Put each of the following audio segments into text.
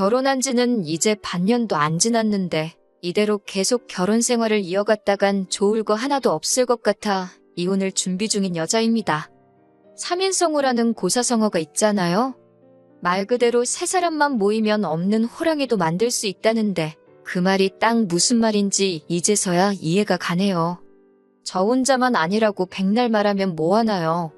결혼한 지는 이제 반년도 안 지났는데 이대로 계속 결혼 생활을 이어갔다간 좋을 거 하나도 없을 것 같아 이혼을 준비 중인 여자입니다. 3인성우라는 고사성어가 있잖아요. 말 그대로 세 사람만 모이면 없는 호랑이도 만들 수 있다는데 그 말이 딱 무슨 말인지 이제서야 이해가 가네요. 저 혼자만 아니라고 백날 말하면 뭐하나요.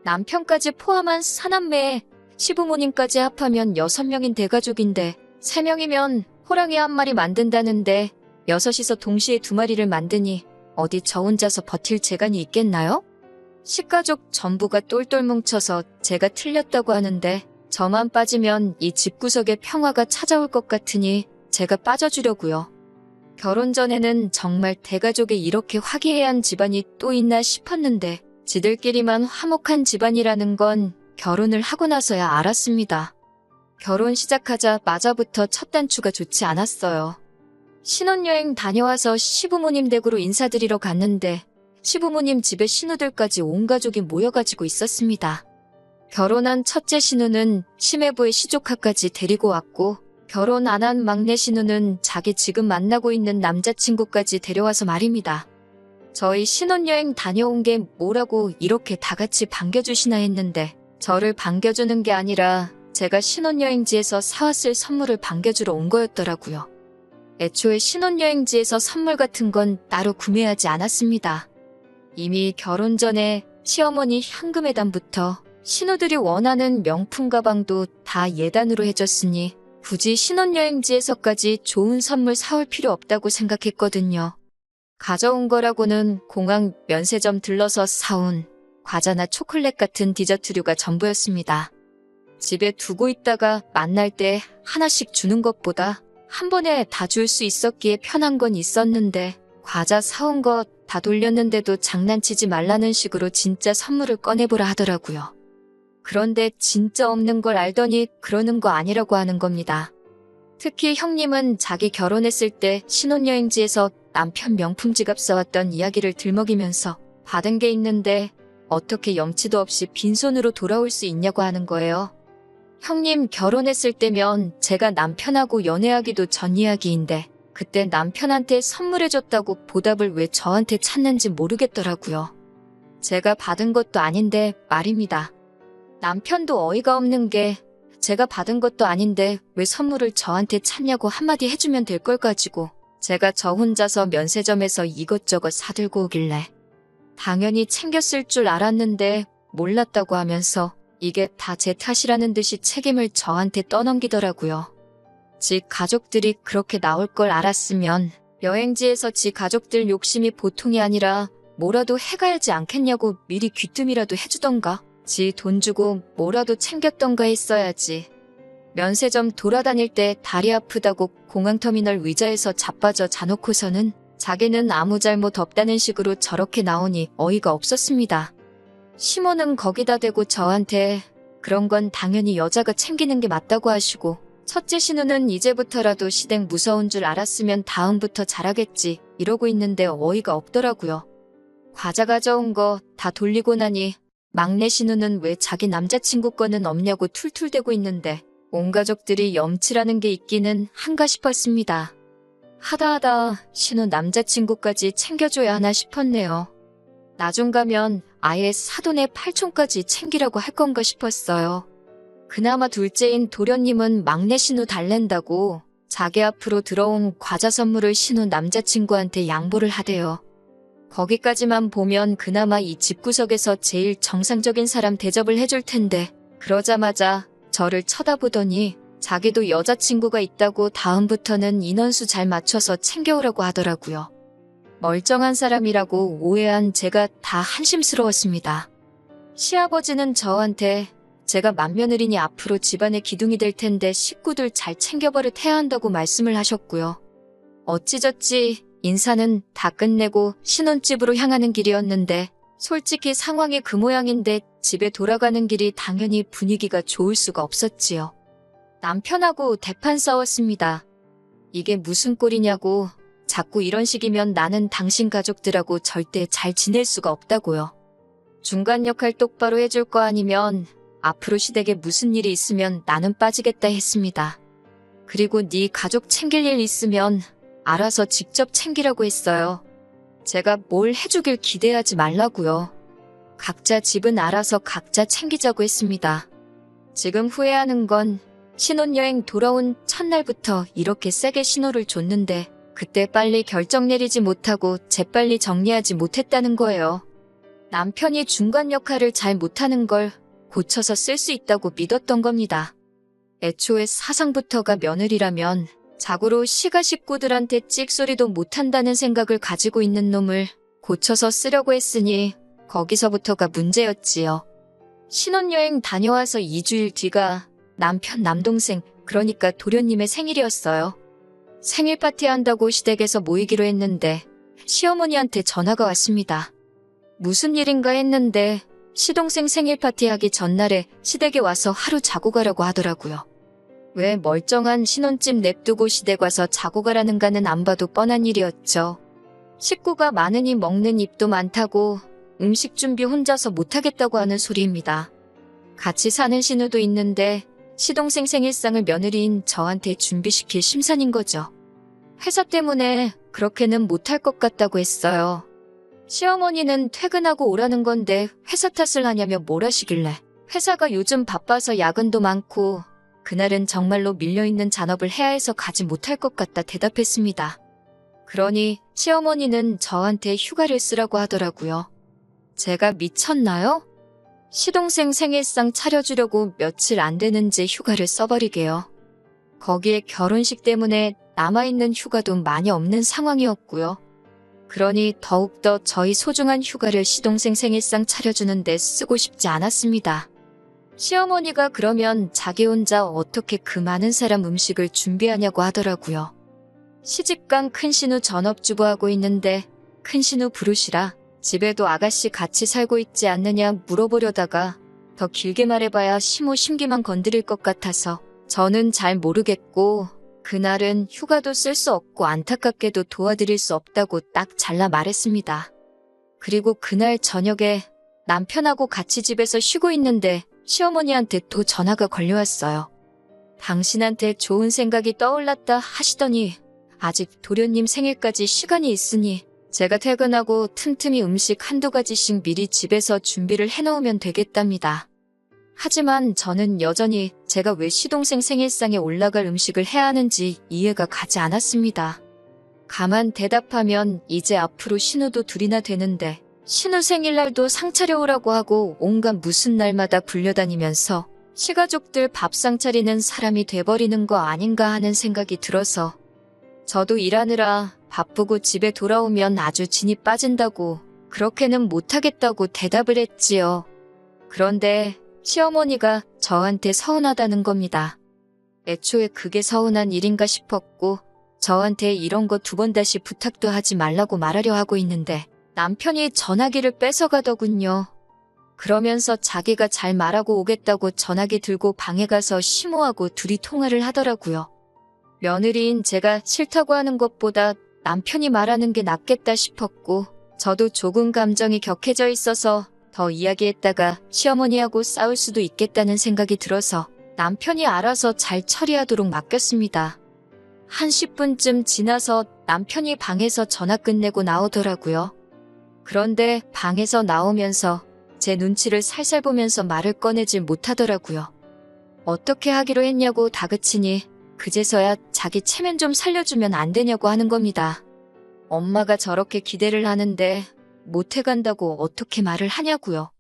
남편까지 포함한 사남매에 시부모님까지 합하면 6명인 대가족인데 3명이면 호랑이 한 마리 만든다는데 6이서 동시에 2마리를 만드니 어디 저 혼자서 버틸 재간이 있겠나요? 식가족 전부가 똘똘 뭉쳐서 제가 틀렸다고 하는데 저만 빠지면 이 집구석에 평화가 찾아올 것 같으니 제가 빠져주려고요. 결혼 전에는 정말 대가족에 이렇게 화기애애한 집안이 또 있나 싶었는데 지들끼리만 화목한 집안이라는 건 결혼을 하고 나서야 알았습니다. 결혼 시작하자마자부터 첫 단추가 좋지 않았어요. 신혼여행 다녀와서 시부모님 댁으로 인사드리러 갔는데 시부모님 집에 신우들까지 온 가족이 모여가지고 있었습니다. 결혼한 첫째 신우는 심해부의 시조카까지 데리고 왔고 결혼 안 한 막내 신우는 자기 지금 만나고 있는 남자친구까지 데려와서 말입니다. 저희 신혼여행 다녀온 게 뭐라고 이렇게 다 같이 반겨주시나 했는데 저를 반겨주는 게 아니라 제가 신혼여행지에서 사왔을 선물을 반겨주러 온 거였더라고요. 애초에 신혼여행지에서 선물 같은 건 따로 구매하지 않았습니다. 이미 결혼 전에 시어머니 현금예단부터 신우들이 원하는 명품 가방도 다 예단으로 해줬으니 굳이 신혼여행지에서까지 좋은 선물 사올 필요 없다고 생각했거든요. 가져온 거라고는 공항 면세점 들러서 사온 과자나 초콜릿 같은 디저트류가 전부였습니다. 집에 두고 있다가 만날 때 하나씩 주는 것보다 한 번에 다 줄 수 있었기에 편한 건 있었는데 과자 사온 거 다 돌렸는데도 장난치지 말라는 식으로 진짜 선물을 꺼내보라 하더라고요. 그런데 진짜 없는 걸 알더니 그러는 거 아니라고 하는 겁니다. 특히 형님은 자기 결혼했을 때 신혼여행지에서 남편 명품 지갑 사왔던 이야기를 들먹이면서 받은 게 있는데 어떻게 염치도 없이 빈손으로 돌아올 수 있냐고 하는 거예요. 형님 결혼했을 때면 제가 남편하고 연애하기도 전 이야기인데 그때 남편한테 선물해줬다고 보답을 왜 저한테 찾는지 모르겠더라고요. 제가 받은 것도 아닌데 말입니다. 남편도 어이가 없는 게 제가 받은 것도 아닌데 왜 선물을 저한테 찾냐고 한마디 해주면 될 걸 가지고 제가 저 혼자서 면세점에서 이것저것 사들고 오길래 당연히 챙겼을 줄 알았는데 몰랐다고 하면서 이게 다 제 탓이라는 듯이 책임을 저한테 떠넘기더라고요. 지 가족들이 그렇게 나올 걸 알았으면 여행지에서 지 가족들 욕심이 보통이 아니라 뭐라도 해가야지 않겠냐고 미리 귀뜸이라도 해주던가 지 돈 주고 뭐라도 챙겼던가 했어야지. 면세점 돌아다닐 때 다리 아프다고 공항터미널 의자에서 자빠져 자놓고서는 자기는 아무 잘못 없다는 식으로 저렇게 나오니 어이가 없었습니다. 시모는 거기다 대고 저한테 그런 건 당연히 여자가 챙기는 게 맞다고 하시고 첫째 신우는 이제부터라도 시댁 무서운 줄 알았으면 다음부터 잘하겠지 이러고 있는데 어이가 없더라고요. 과자 가져온 거 다 돌리고 나니 막내 신우는 왜 자기 남자친구 거는 없냐고 툴툴대고 있는데 온 가족들이 염치라는 게 있기는 한가 싶었습니다. 하다하다 신우 남자친구까지 챙겨줘야 하나 싶었네요. 나중 가면 아예 사돈의 팔촌까지 챙기라고 할 건가 싶었어요. 그나마 둘째인 도련님은 막내 신우 달랜다고 자기 앞으로 들어온 과자 선물을 신우 남자친구한테 양보를 하대요. 거기까지만 보면 그나마 이 집구석에서 제일 정상적인 사람 대접을 해줄 텐데 그러자마자 저를 쳐다보더니 자기도 여자친구가 있다고 다음부터는 인원수 잘 맞춰서 챙겨오라고 하더라고요. 멀쩡한 사람이라고 오해한 제가 다 한심스러웠습니다. 시아버지는 저한테 제가 맏며느리니 앞으로 집안의 기둥이 될 텐데 식구들 잘 챙겨버릇해야 한다고 말씀을 하셨고요. 어찌저찌 인사는 다 끝내고 신혼집으로 향하는 길이었는데 솔직히 상황이 그 모양인데 집에 돌아가는 길이 당연히 분위기가 좋을 수가 없었지요. 남편하고 대판 싸웠습니다. 이게 무슨 꼴이냐고 자꾸 이런 식이면 나는 당신 가족들하고 절대 잘 지낼 수가 없다고요. 중간 역할 똑바로 해줄 거 아니면 앞으로 시댁에 무슨 일이 있으면 나는 빠지겠다 했습니다. 그리고 네 가족 챙길 일 있으면 알아서 직접 챙기라고 했어요. 제가 뭘 해주길 기대하지 말라고요. 각자 집은 알아서 각자 챙기자고 했습니다. 지금 후회하는 건 신혼여행 돌아온 첫날부터 이렇게 세게 신호를 줬는데 그때 빨리 결정 내리지 못하고 재빨리 정리하지 못했다는 거예요. 남편이 중간 역할을 잘 못하는 걸 고쳐서 쓸 수 있다고 믿었던 겁니다. 애초에 사상부터가 며느리라면 자고로 시가 식구들한테 찍소리도 못한다는 생각을 가지고 있는 놈을 고쳐서 쓰려고 했으니 거기서부터가 문제였지요. 신혼여행 다녀와서 2주일 뒤가 남편 남동생 그러니까 도련님의 생일이었어요. 생일 파티 한다고 시댁에서 모이기로 했는데 시어머니한테 전화가 왔습니다. 무슨 일인가 했는데 시동생 생일 파티 하기 전날에 시댁에 와서 하루 자고 가라고 하더라고요. 왜 멀쩡한 신혼집 냅두고 시댁 와서 자고 가라는가는 안 봐도 뻔한 일이었죠. 식구가 많으니 먹는 입도 많다고 음식 준비 혼자서 못하겠다고 하는 소리입니다. 같이 사는 신우도 있는데 시동생 생일상을 며느리인 저한테 준비시킬 심산인 거죠. 회사 때문에 그렇게는 못할 것 같다고 했어요. 시어머니는 퇴근하고 오라는 건데 회사 탓을 하냐며 뭘 하시길래 회사가 요즘 바빠서 야근도 많고 그날은 정말로 밀려있는 잔업을 해야 해서 가지 못할 것 같다 대답했습니다. 그러니 시어머니는 저한테 휴가를 쓰라고 하더라고요. 제가 미쳤나요? 시동생 생일상 차려주려고 며칠 안 되는지 휴가를 써버리게요. 거기에 결혼식 때문에 남아있는 휴가도 많이 없는 상황이었고요. 그러니 더욱더 저희 소중한 휴가를 시동생 생일상 차려주는데 쓰고 싶지 않았습니다. 시어머니가 그러면 자기 혼자 어떻게 그 많은 사람 음식을 준비하냐고 하더라고요. 시집간 큰신우 전업주부하고 있는데 큰신우 부르시라 집에도 아가씨 같이 살고 있지 않느냐 물어보려다가 더 길게 말해봐야 심호 심기만 건드릴 것 같아서 저는 잘 모르겠고 그날은 휴가도 쓸 수 없고 안타깝게도 도와드릴 수 없다고 딱 잘라 말했습니다. 그리고 그날 저녁에 남편하고 같이 집에서 쉬고 있는데 시어머니한테 또 전화가 걸려왔어요. 당신한테 좋은 생각이 떠올랐다 하시더니 아직 도련님 생일까지 시간이 있으니 제가 퇴근하고 틈틈이 음식 한두 가지씩 미리 집에서 준비를 해놓으면 되겠답니다. 하지만 저는 여전히 제가 왜 시동생 생일상에 올라갈 음식을 해야 하는지 이해가 가지 않았습니다. 가만 대답하면 이제 앞으로 신우도 둘이나 되는데 신우 생일날도 상 차려오라고 하고 온갖 무슨 날마다 불려다니면서 시가족들 밥상 차리는 사람이 돼버리는 거 아닌가 하는 생각이 들어서 저도 일하느라 바쁘고 집에 돌아오면 아주 진이 빠진다고 그렇게는 못하겠다고 대답을 했지요. 그런데 시어머니가 저한테 서운하다는 겁니다. 애초에 그게 서운한 일인가 싶었고 저한테 이런 거 두 번 다시 부탁도 하지 말라고 말하려 하고 있는데 남편이 전화기를 뺏어가더군요. 그러면서 자기가 잘 말하고 오겠다고 전화기 들고 방에 가서 심호하고 둘이 통화를 하더라고요. 며느리인 제가 싫다고 하는 것보다 남편이 말하는 게 낫겠다 싶었고 저도 조금 감정이 격해져 있어서 더 이야기했다가 시어머니하고 싸울 수도 있겠다는 생각이 들어서 남편이 알아서 잘 처리하도록 맡겼습니다. 한 10분쯤 지나서 남편이 방에서 전화 끝내고 나오더라고요. 그런데 방에서 나오면서 제 눈치를 살살 보면서 말을 꺼내질 못하더라고요. 어떻게 하기로 했냐고 다그치니 그제서야 자기 체면 좀 살려주면 안 되냐고 하는 겁니다. 엄마가 저렇게 기대를 하는데 못해간다고 어떻게 말을 하냐고요.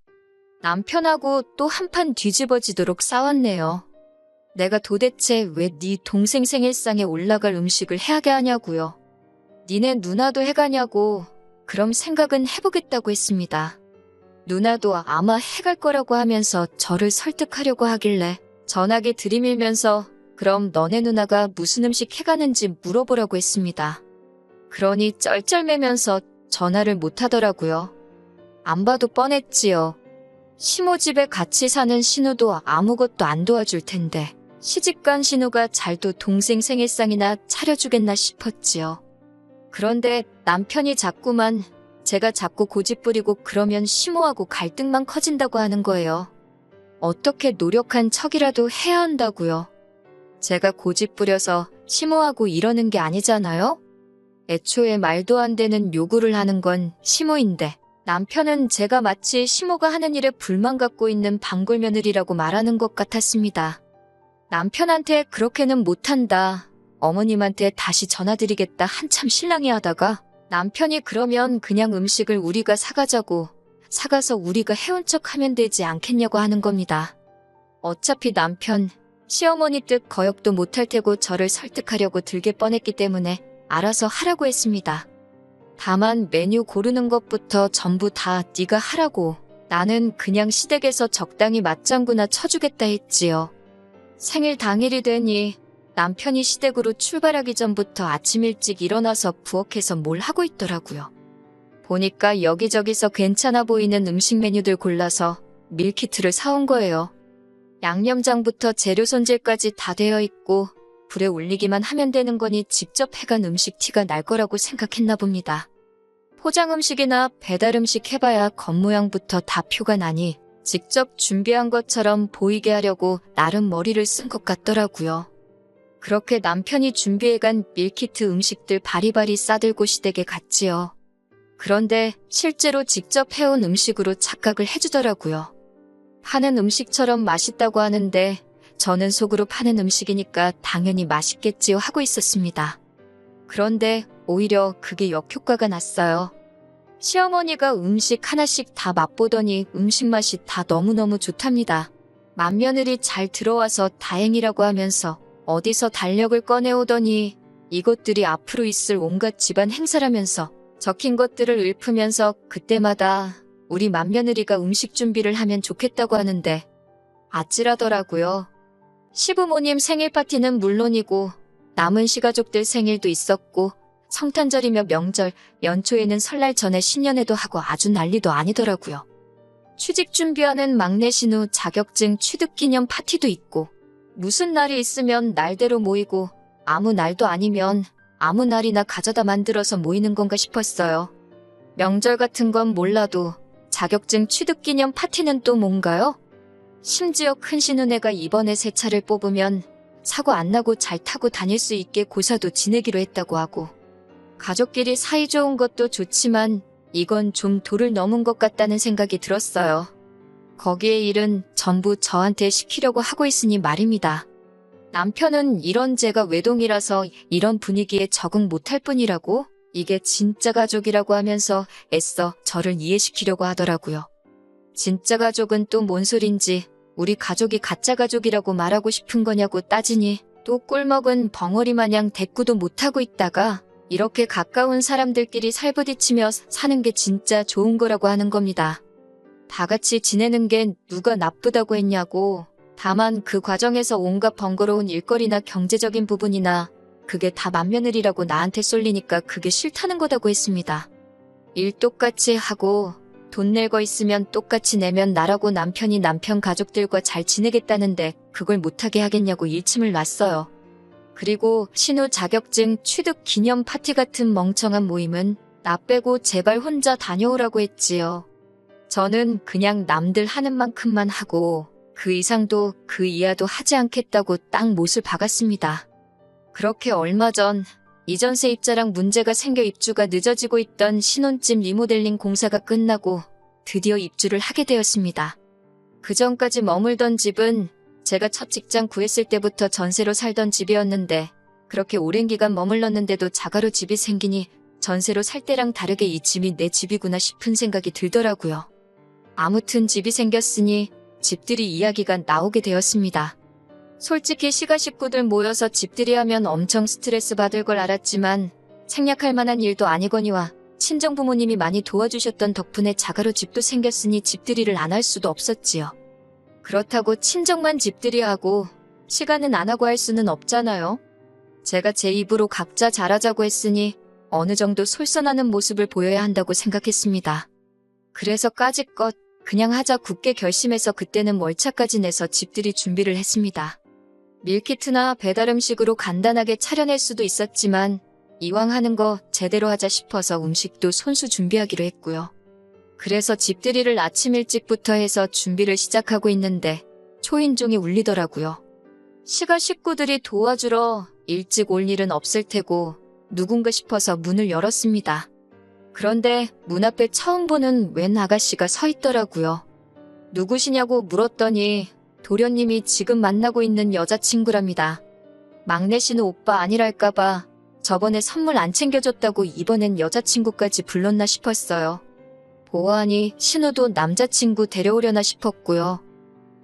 남편하고 또 한판 뒤집어지도록 싸웠네요. 내가 도대체 왜 네 동생 생일상에 올라갈 음식을 해야게 하냐고요. 니네 누나도 해가냐고 그럼 생각은 해보겠다고 했습니다. 누나도 아마 해갈 거라고 하면서 저를 설득하려고 하길래 전화기 들이밀면서 그럼 너네 누나가 무슨 음식 해가는지 물어보라고 했습니다. 그러니 쩔쩔매면서 전화를 못하더라고요. 안 봐도 뻔했지요. 시모 집에 같이 사는 신우도 아무것도 안 도와줄 텐데 시집간 신우가 잘도 동생 생일상이나 차려주겠나 싶었지요. 그런데 남편이 자꾸만 제가 자꾸 고집부리고 그러면 시모하고 갈등만 커진다고 하는 거예요. 어떻게 노력한 척이라도 해야 한다고요. 제가 고집 부려서 시모하고 이러는 게 아니잖아요? 애초에 말도 안 되는 요구를 하는 건 시모인데 남편은 제가 마치 시모가 하는 일에 불만 갖고 있는 방골 며느리라고 말하는 것 같았습니다. 남편한테 그렇게는 못한다. 어머님한테 다시 전화드리겠다 한참 실랑이 하다가 남편이 그러면 그냥 음식을 우리가 사가자고 사가서 우리가 해온 척 하면 되지 않겠냐고 하는 겁니다. 어차피 남편, 시어머니 뜻 거역도 못할 테고 저를 설득하려고 들게 뻔했기 때문에 알아서 하라고 했습니다. 다만 메뉴 고르는 것부터 전부 다 네가 하라고 나는 그냥 시댁에서 적당히 맞장구나 쳐주겠다 했지요. 생일 당일이 되니 남편이 시댁으로 출발하기 전부터 아침 일찍 일어나서 부엌에서 뭘 하고 있더라고요. 보니까 여기저기서 괜찮아 보이는 음식 메뉴들 골라서 밀키트를 사온 거예요. 양념장부터 재료 손질까지 다 되어 있고 불에 올리기만 하면 되는 거니 직접 해간 음식 티가 날 거라고 생각했나 봅니다. 포장 음식이나 배달 음식 해봐야 겉모양부터 다 표가 나니 직접 준비한 것처럼 보이게 하려고 나름 머리를 쓴 것 같더라고요. 그렇게 남편이 준비해간 밀키트 음식들 바리바리 싸들고 시댁에 갔지요. 그런데 실제로 직접 해온 음식으로 착각을 해주더라고요. 파는 음식처럼 맛있다고 하는데 저는 속으로 파는 음식이니까 당연히 맛있겠지요 하고 있었습니다. 그런데 오히려 그게 역효과가 났어요. 시어머니가 음식 하나씩 다 맛보더니 음식 맛이 다 너무너무 좋답니다. 맏며느리 잘 들어와서 다행이라고 하면서 어디서 달력을 꺼내오더니 이것들이 앞으로 있을 온갖 집안 행사라면서 적힌 것들을 읊으면서 그때마다 우리 맏며느리가 음식 준비를 하면 좋겠다고 하는데 아찔하더라고요. 시부모님 생일 파티는 물론이고 남은 시가족들 생일도 있었고 성탄절이며 명절, 연초에는 설날 전에 신년회도 하고 아주 난리도 아니더라고요. 취직 준비하는 막내 신우 자격증 취득 기념 파티도 있고 무슨 날이 있으면 날대로 모이고 아무 날도 아니면 아무 날이나 가져다 만들어서 모이는 건가 싶었어요. 명절 같은 건 몰라도 자격증 취득 기념 파티는 또 뭔가요? 심지어 큰 신우네가 이번에 새 차를 뽑으면 사고 안 나고 잘 타고 다닐 수 있게 고사도 지내기로 했다고 하고 가족끼리 사이 좋은 것도 좋지만 이건 좀 도를 넘은 것 같다는 생각이 들었어요. 거기에 일은 전부 저한테 시키려고 하고 있으니 말입니다. 남편은 이런 제가 외동이라서 이런 분위기에 적응 못할 뿐이라고 이게 진짜 가족이라고 하면서 애써 저를 이해시키려고 하더라고요. 진짜 가족은 또 뭔 소린지 우리 가족이 가짜 가족이라고 말하고 싶은 거냐고 따지니 또 꿀먹은 벙어리 마냥 대꾸도 못하고 있다가 이렇게 가까운 사람들끼리 살부딪히며 사는 게 진짜 좋은 거라고 하는 겁니다. 다 같이 지내는 게 누가 나쁘다고 했냐고. 다만 그 과정에서 온갖 번거로운 일거리나 경제적인 부분이나 그게 다 맏며느리라고 나한테 쏠리니까 그게 싫다는 거다고 했습니다. 일 똑같이 하고 돈 낼 거 있으면 똑같이 내면 나라고 남편이 남편 가족들과 잘 지내겠다는데 그걸 못하게 하겠냐고 일침을 놨어요. 그리고 신우 자격증 취득 기념 파티 같은 멍청한 모임은 나 빼고 제발 혼자 다녀오라고 했지요. 저는 그냥 남들 하는 만큼만 하고 그 이상도 그 이하도 하지 않겠다고 딱 못을 박았습니다. 그렇게 얼마 전 이전 세입자랑 문제가 생겨 입주가 늦어지고 있던 신혼집 리모델링 공사가 끝나고 드디어 입주를 하게 되었습니다. 그 전까지 머물던 집은 제가 첫 직장 구했을 때부터 전세로 살던 집이었는데 그렇게 오랜 기간 머물렀는데도 자가로 집이 생기니 전세로 살 때랑 다르게 이 집이 내 집이구나 싶은 생각이 들더라고요. 아무튼 집이 생겼으니 집들이 이야기가 나오게 되었습니다. 솔직히 시가 식구들 모여서 집들이 하면 엄청 스트레스 받을 걸 알았지만 생략할 만한 일도 아니거니와 친정 부모님이 많이 도와주셨던 덕분에 자가로 집도 생겼으니 집들이를 안 할 수도 없었지요. 그렇다고 친정만 집들이하고 시가는 안 하고 할 수는 없잖아요. 제가 제 입으로 각자 잘하자고 했으니 어느 정도 솔선하는 모습을 보여야 한다고 생각했습니다. 그래서 까짓것 그냥 하자 굳게 결심해서 그때는 월차까지 내서 집들이 준비를 했습니다. 밀키트나 배달 음식으로 간단하게 차려낼 수도 있었지만 이왕 하는 거 제대로 하자 싶어서 음식도 손수 준비하기로 했고요. 그래서 집들이를 아침 일찍부터 해서 준비를 시작하고 있는데 초인종이 울리더라고요. 시가 식구들이 도와주러 일찍 올 일은 없을 테고 누군가 싶어서 문을 열었습니다. 그런데 문 앞에 처음 보는 웬 아가씨가 서 있더라고요. 누구시냐고 물었더니 도련님이 지금 만나고 있는 여자친구랍니다. 막내 씨는 오빠 아니랄까봐 저번에 선물 안 챙겨줬다고 이번엔 여자친구까지 불렀나 싶었어요. 보아하니 신우도 남자친구 데려오려나 싶었고요.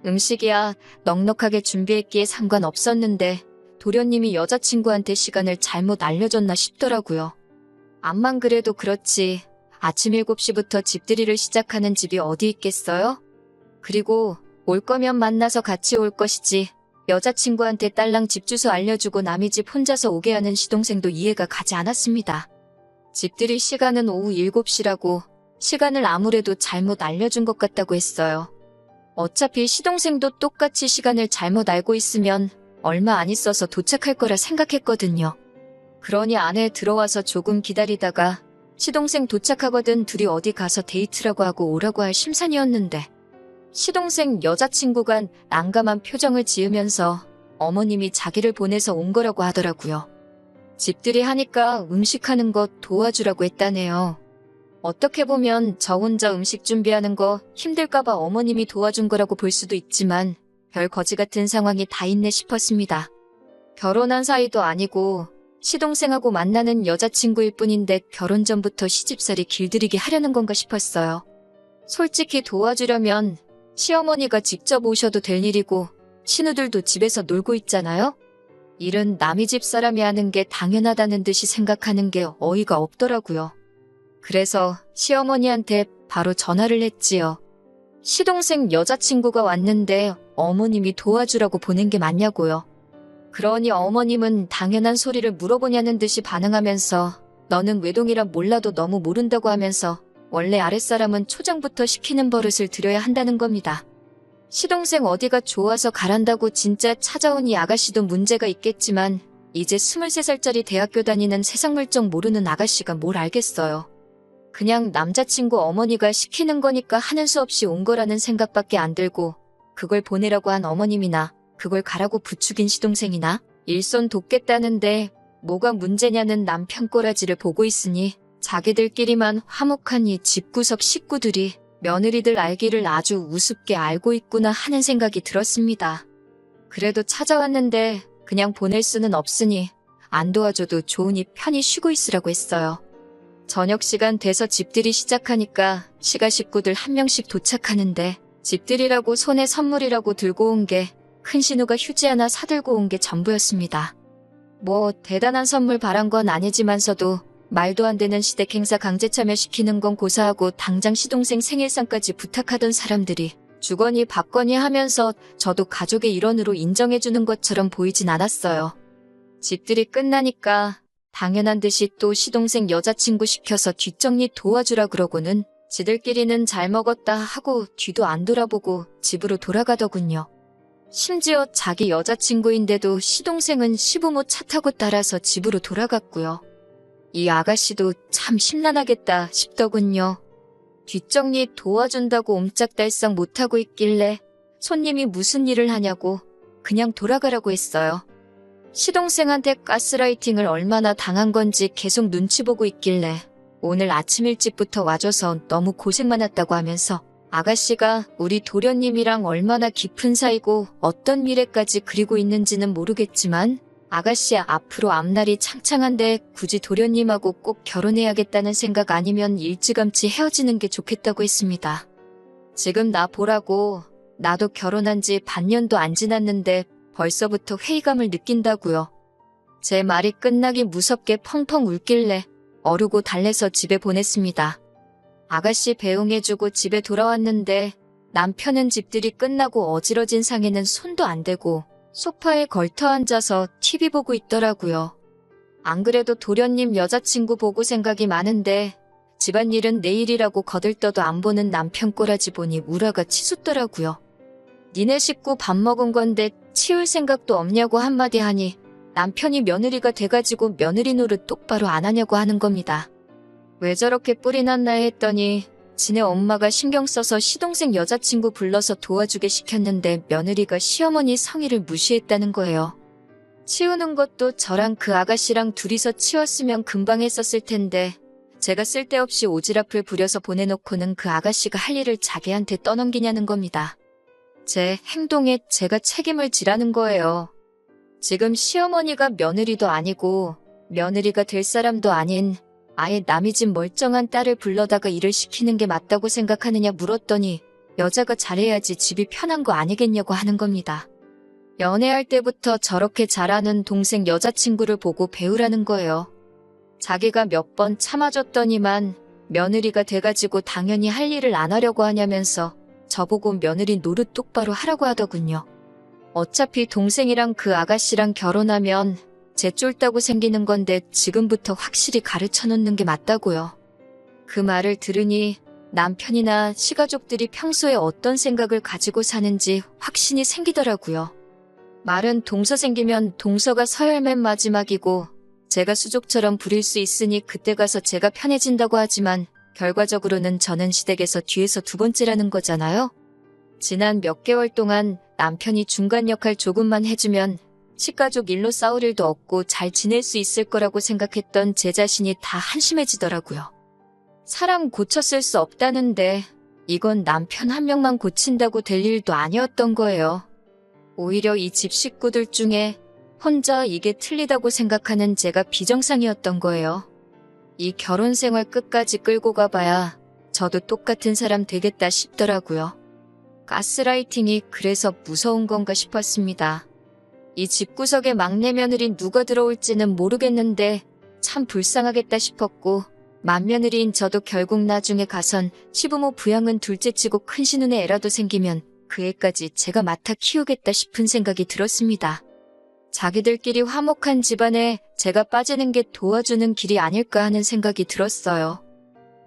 음식이야 넉넉하게 준비했기에 상관없었는데 도련님이 여자친구한테 시간을 잘못 알려줬나 싶더라고요. 암만 그래도 그렇지 아침 7시부터 집들이를 시작하는 집이 어디 있겠어요? 그리고 올 거면 만나서 같이 올 것이지 여자친구한테 딸랑 집 주소 알려주고 남의 집 혼자서 오게 하는 시동생도 이해가 가지 않았습니다. 집들이 시간은 오후 7시라고 시간을 아무래도 잘못 알려준 것 같다고 했어요. 어차피 시동생도 똑같이 시간을 잘못 알고 있으면 얼마 안 있어서 도착할 거라 생각했거든요. 그러니 안에 들어와서 조금 기다리다가 시동생 도착하거든 둘이 어디 가서 데이트라고 하고 오라고 할 심산이었는데 시동생 여자친구가 난감한 표정을 지으면서 어머님이 자기를 보내서 온 거라고 하더라고요. 집들이 하니까 음식하는 거 도와주라고 했다네요. 어떻게 보면 저 혼자 음식 준비하는 거 힘들까봐 어머님이 도와준 거라고 볼 수도 있지만 별 거지 같은 상황이 다 있네 싶었습니다. 결혼한 사이도 아니고 시동생하고 만나는 여자친구일 뿐인데 결혼 전부터 시집살이 길들이게 하려는 건가 싶었어요. 솔직히 도와주려면 시어머니가 직접 오셔도 될 일이고 신우들도 집에서 놀고 있잖아요? 일은 남의 집 사람이 하는 게 당연하다는 듯이 생각하는 게 어이가 없더라고요. 그래서 시어머니한테 바로 전화를 했지요. 시동생 여자친구가 왔는데 어머님이 도와주라고 보낸 게 맞냐고요. 그러니 어머님은 당연한 소리를 물어보냐는 듯이 반응하면서 너는 외동이라 몰라도 너무 모른다고 하면서 원래 아랫사람은 초장부터 시키는 버릇을 들여야 한다는 겁니다. 시동생 어디가 좋아서 가란다고 진짜 찾아온 이 아가씨도 문제가 있겠지만 이제 23살짜리 대학교 다니는 세상 물정 모르는 아가씨가 뭘 알겠어요. 그냥 남자친구 어머니가 시키는 거니까 하는 수 없이 온 거라는 생각밖에 안 들고 그걸 보내라고 한 어머님이나 그걸 가라고 부추긴 시동생이나 일손 돕겠다는데 뭐가 문제냐는 남편 꼬라지를 보고 있으니 자기들끼리만 화목한 이 집구석 식구들이 며느리들 알기를 아주 우습게 알고 있구나 하는 생각이 들었습니다. 그래도 찾아왔는데 그냥 보낼 수는 없으니 안 도와줘도 좋으니 편히 쉬고 있으라고 했어요. 저녁 시간 돼서 집들이 시작하니까 시가 식구들 한 명씩 도착하는데 집들이라고 손에 선물이라고 들고 온 게 큰 신우가 휴지 하나 사들고 온 게 전부였습니다. 뭐 대단한 선물 바란 건 아니지만서도 말도 안 되는 시댁 행사 강제 참여시키는 건 고사하고 당장 시동생 생일상까지 부탁하던 사람들이 주거니 받거니 하면서 저도 가족의 일원으로 인정해주는 것처럼 보이진 않았어요. 집들이 끝나니까 당연한 듯이 또 시동생 여자친구 시켜서 뒷정리 도와주라 그러고는 지들끼리는 잘 먹었다 하고 뒤도 안 돌아보고 집으로 돌아가더군요. 심지어 자기 여자친구인데도 시동생은 시부모 차 타고 따라서 집으로 돌아갔고요. 이 아가씨도 참 심란하겠다 싶더군요. 뒷정리 도와준다고 옴짝달싹 못하고 있길래 손님이 무슨 일을 하냐고 그냥 돌아가라고 했어요. 시동생한테 가스라이팅을 얼마나 당한 건지 계속 눈치 보고 있길래 오늘 아침 일찍부터 와줘서 너무 고생 많았다고 하면서 아가씨가 우리 도련님이랑 얼마나 깊은 사이고 어떤 미래까지 그리고 있는지는 모르겠지만 아가씨 앞으로 앞날이 창창한데 굳이 도련님하고 꼭 결혼해야겠다는 생각 아니면 일찌감치 헤어지는 게 좋겠다고 했습니다. 지금 나 보라고 나도 결혼한 지 반년도 안 지났는데 벌써부터 회의감을 느낀다고요. 제 말이 끝나기 무섭게 펑펑 울길래 어르고 달래서 집에 보냈습니다. 아가씨 배웅해주고 집에 돌아왔는데 남편은 집들이 끝나고 어지러진 상에는 손도 안 대고 소파에 걸터 앉아서 TV 보고 있더라고요. 안 그래도 도련님 여자친구 보고 생각이 많은데 집안일은 내일이라고 거들떠도 안 보는 남편 꼬라지 보니 우라가 치솟더라고요. 니네 식구 밥 먹은 건데 치울 생각도 없냐고 한마디 하니 남편이 며느리가 돼가지고 며느리 노릇 똑바로 안 하냐고 하는 겁니다. 왜 저렇게 뿔이 났나 했더니 지네 엄마가 신경 써서 시동생 여자친구 불러서 도와주게 시켰는데 며느리가 시어머니 성의를 무시했다는 거예요. 치우는 것도 저랑 그 아가씨랑 둘이서 치웠으면 금방 했었을 텐데 제가 쓸데없이 오지랖을 부려서 보내놓고는 그 아가씨가 할 일을 자기한테 떠넘기냐는 겁니다. 제 행동에 제가 책임을 지라는 거예요. 지금 시어머니가 며느리도 아니고 며느리가 될 사람도 아닌 아예 남의 집 멀쩡한 딸을 불러다가 일을 시키는 게 맞다고 생각하느냐 물었더니 여자가 잘해야지 집이 편한 거 아니겠냐고 하는 겁니다. 연애할 때부터 저렇게 잘하는 동생 여자친구를 보고 배우라는 거예요. 자기가 몇 번 참아줬더니만 며느리가 돼가지고 당연히 할 일을 안 하려고 하냐면서 저보고 며느리 노릇 똑바로 하라고 하더군요. 어차피 동생이랑 그 아가씨랑 결혼하면 제 쫄다고 생기는 건데 지금부터 확실히 가르쳐 놓는 게 맞다고요. 그 말을 들으니 남편이나 시가족들이 평소에 어떤 생각을 가지고 사는지 확신이 생기더라고요. 말은 동서 생기면 동서가 서열 맨 마지막이고 제가 수족처럼 부릴 수 있으니 그때 가서 제가 편해진다고 하지만 결과적으로는 저는 시댁에서 뒤에서 두 번째라는 거잖아요. 지난 몇 개월 동안 남편이 중간 역할 조금만 해주면 시가족 일로 싸울 일도 없고 잘 지낼 수 있을 거라고 생각했던 제 자신이 다 한심해지더라고요. 사람 고쳐 쓸 수 없다는데 이건 남편 한 명만 고친다고 될 일도 아니었던 거예요. 오히려 이 집 식구들 중에 혼자 이게 틀리다고 생각하는 제가 비정상이었던 거예요. 이 결혼 생활 끝까지 끌고 가봐야 저도 똑같은 사람 되겠다 싶더라고요. 가스라이팅이 그래서 무서운 건가 싶었습니다. 이 집구석에 막내 며느리 누가 들어올지는 모르겠는데 참 불쌍하겠다 싶었고 맏며느리인 저도 결국 나중에 가선 시부모 부양은 둘째치고 큰 신우네 애라도 생기면 그 애까지 제가 맡아 키우겠다 싶은 생각이 들었습니다. 자기들끼리 화목한 집안에 제가 빠지는 게 도와주는 길이 아닐까 하는 생각이 들었어요.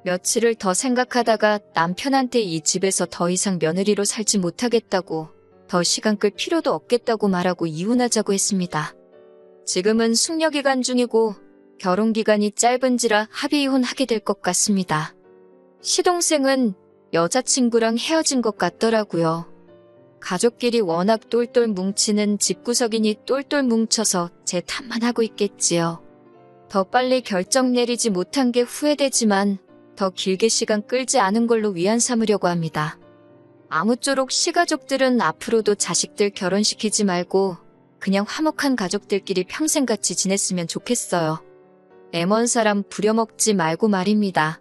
며칠을 더 생각하다가 남편한테 이 집에서 더 이상 며느리로 살지 못하겠다고 더 시간 끌 필요도 없겠다고 말하고 이혼하자고 했습니다. 지금은 숙려기간 중이고 결혼기간이 짧은지라 합의 이혼하게 될 것 같습니다. 시동생은 여자친구랑 헤어진 것 같더라고요. 가족끼리 워낙 똘똘 뭉치는 집구석이니 똘똘 뭉쳐서 제 탓만 하고 있겠지요. 더 빨리 결정 내리지 못한 게 후회되지만 더 길게 시간 끌지 않은 걸로 위안 삼으려고 합니다. 아무쪼록 시가족들은 앞으로도 자식들 결혼시키지 말고 그냥 화목한 가족들끼리 평생 같이 지냈으면 좋겠어요. 애먼 사람 부려먹지 말고 말입니다.